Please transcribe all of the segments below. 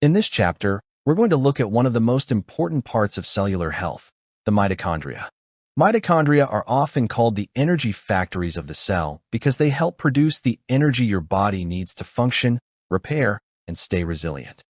In this chapter, we're going to look at one of the most important parts of cellular health, the mitochondria. Mitochondria are often called the energy factories of the cell because they help produce the energy your body needs to function, repair, and stay resilient.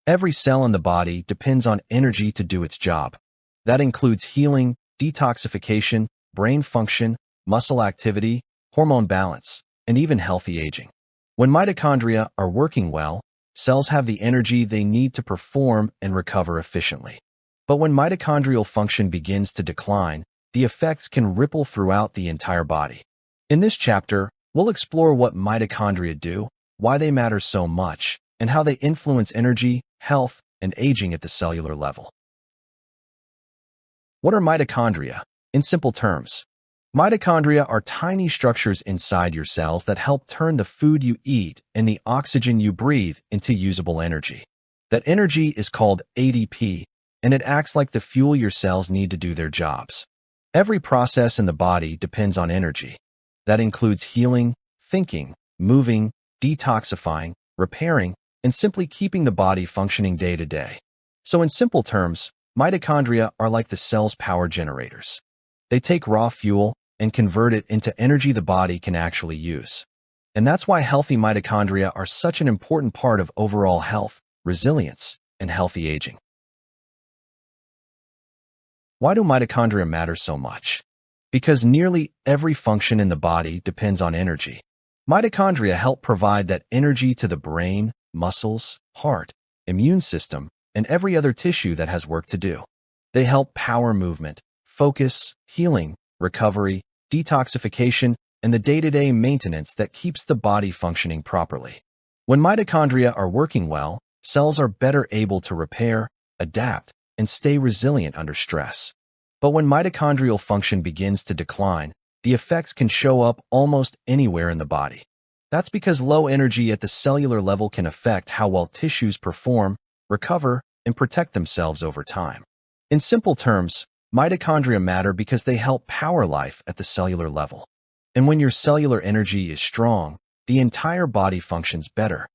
Every cell in the body depends on energy to do its job. That includes healing, detoxification, brain function, muscle activity, hormone balance, and even healthy aging. When mitochondria are working well, cells have the energy they need to perform and recover efficiently. But when mitochondrial function begins to decline, the effects can ripple throughout the entire body. In this chapter, we'll explore what mitochondria do, why they matter so much, and how they influence energy, health, and aging at the cellular level. What are mitochondria? In simple terms, mitochondria are tiny structures inside your cells that help turn the food you eat and the oxygen you breathe into usable energy. That energy is called ATP, and it acts like the fuel your cells need to do their jobs. Every process in the body depends on energy. That includes healing, thinking, moving, detoxifying, repairing, and simply keeping the body functioning day to day. So in simple terms, mitochondria are like the cell's power generators. They take raw fuel and convert it into energy the body can actually use. And that's why healthy mitochondria are such an important part of overall health, resilience, and healthy aging. Why do mitochondria matter so much? Because nearly every function in the body depends on energy. Mitochondria help provide that energy to the brain, muscles, heart, immune system, and every other tissue that has work to do. They help power movement, focus, healing, recovery, detoxification, and the day-to-day maintenance that keeps the body functioning properly. When mitochondria are working well, cells are better able to repair, adapt, and stay resilient under stress. But when mitochondrial function begins to decline, the effects can show up almost anywhere in the body. That's because low energy at the cellular level can affect how well tissues perform, recover, and protect themselves over time. In simple terms, mitochondria matter because they help power life at the cellular level. And when your cellular energy is strong, the entire body functions better.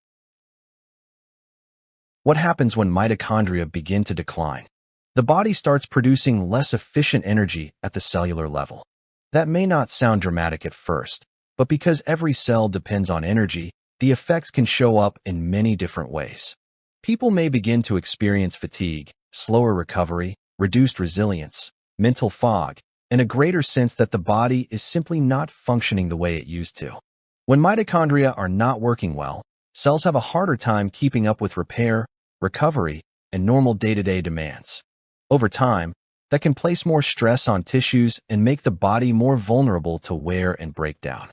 What happens when mitochondria begin to decline? The body starts producing less efficient energy at the cellular level. That may not sound dramatic at first, but because every cell depends on energy, the effects can show up in many different ways. People may begin to experience fatigue, slower recovery, reduced resilience, mental fog, and a greater sense that the body is simply not functioning the way it used to. When mitochondria are not working well, cells have a harder time keeping up with repair, recovery, and normal day-to-day demands. Over time, that can place more stress on tissues and make the body more vulnerable to wear and breakdown.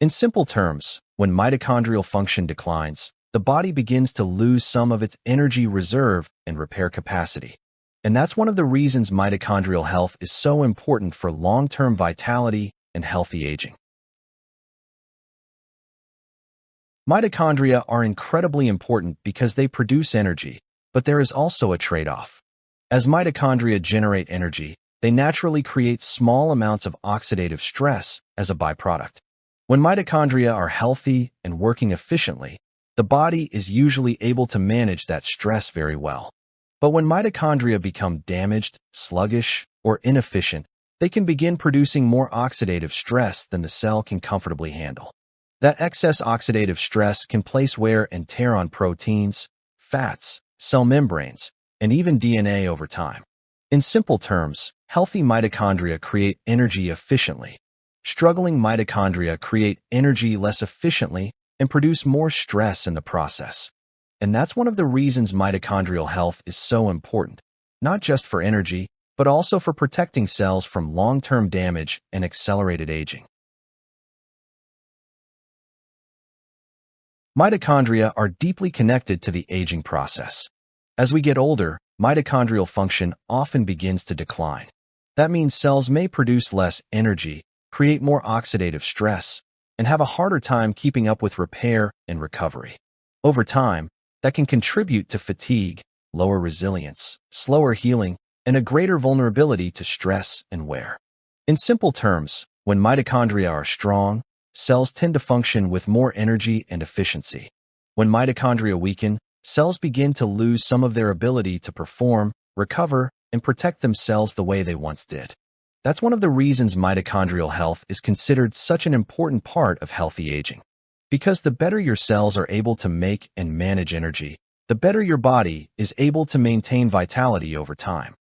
In simple terms, when mitochondrial function declines, the body begins to lose some of its energy reserve and repair capacity. And that's one of the reasons mitochondrial health is so important for long-term vitality and healthy aging. Mitochondria are incredibly important because they produce energy, but there is also a trade-off. As mitochondria generate energy, they naturally create small amounts of oxidative stress as a byproduct. When mitochondria are healthy and working efficiently, the body is usually able to manage that stress very well. But when mitochondria become damaged, sluggish, or inefficient, they can begin producing more oxidative stress than the cell can comfortably handle. That excess oxidative stress can place wear and tear on proteins, fats, cell membranes, and even DNA over time. In simple terms, healthy mitochondria create energy efficiently. Struggling mitochondria create energy less efficiently and produce more stress in the process. And that's one of the reasons mitochondrial health is so important, not just for energy, but also for protecting cells from long-term damage and accelerated aging. Mitochondria are deeply connected to the aging process. As we get older, mitochondrial function often begins to decline. That means cells may produce less energy, create more oxidative stress, and have a harder time keeping up with repair and recovery. Over time, that can contribute to fatigue, lower resilience, slower healing, and a greater vulnerability to stress and wear. In simple terms, when mitochondria are strong, cells tend to function with more energy and efficiency. When mitochondria weaken, cells begin to lose some of their ability to perform, recover, and protect themselves the way they once did. That's one of the reasons mitochondrial health is considered such an important part of healthy aging. Because the better your cells are able to make and manage energy, the better your body is able to maintain vitality over time.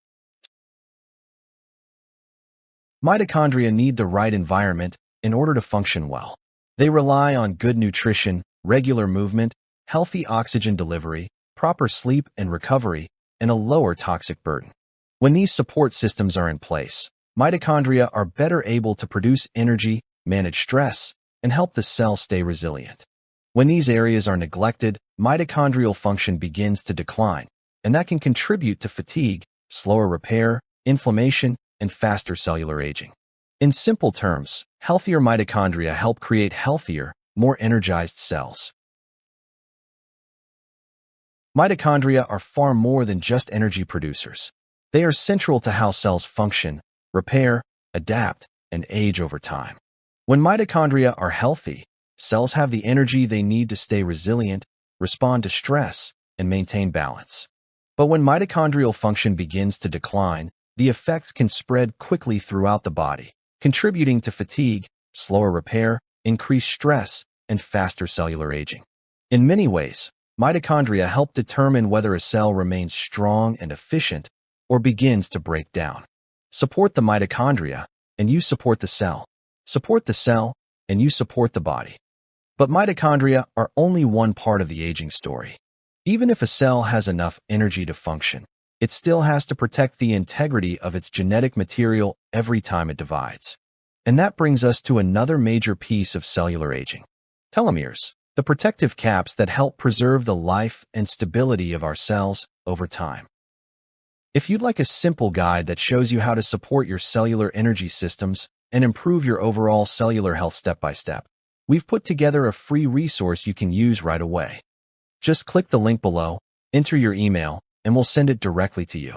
Mitochondria need the right environment in order to function well. They rely on good nutrition, regular movement, healthy oxygen delivery, proper sleep and recovery, and a lower toxic burden. When these support systems are in place, mitochondria are better able to produce energy, manage stress, and help the cell stay resilient. When these areas are neglected, mitochondrial function begins to decline, and that can contribute to fatigue, slower repair, inflammation, and faster cellular aging. In simple terms, healthier mitochondria help create healthier, more energized cells. Mitochondria are far more than just energy producers. They are central to how cells function, repair, adapt, and age over time. When mitochondria are healthy, cells have the energy they need to stay resilient, respond to stress, and maintain balance. But when mitochondrial function begins to decline, the effects can spread quickly throughout the body, contributing to fatigue, slower repair, increased stress, and faster cellular aging. In many ways, mitochondria help determine whether a cell remains strong and efficient or begins to break down. Support the mitochondria, and you support the cell. Support the cell, and you support the body. But mitochondria are only one part of the aging story. Even if a cell has enough energy to function, it still has to protect the integrity of its genetic material every time it divides. And that brings us to another major piece of cellular aging: telomeres, the protective caps that help preserve the life and stability of our cells over time. If you'd like a simple guide that shows you how to support your cellular energy systems and improve your overall cellular health step by step, we've put together a free resource you can use right away. Just click the link below, enter your email, and we'll send it directly to you.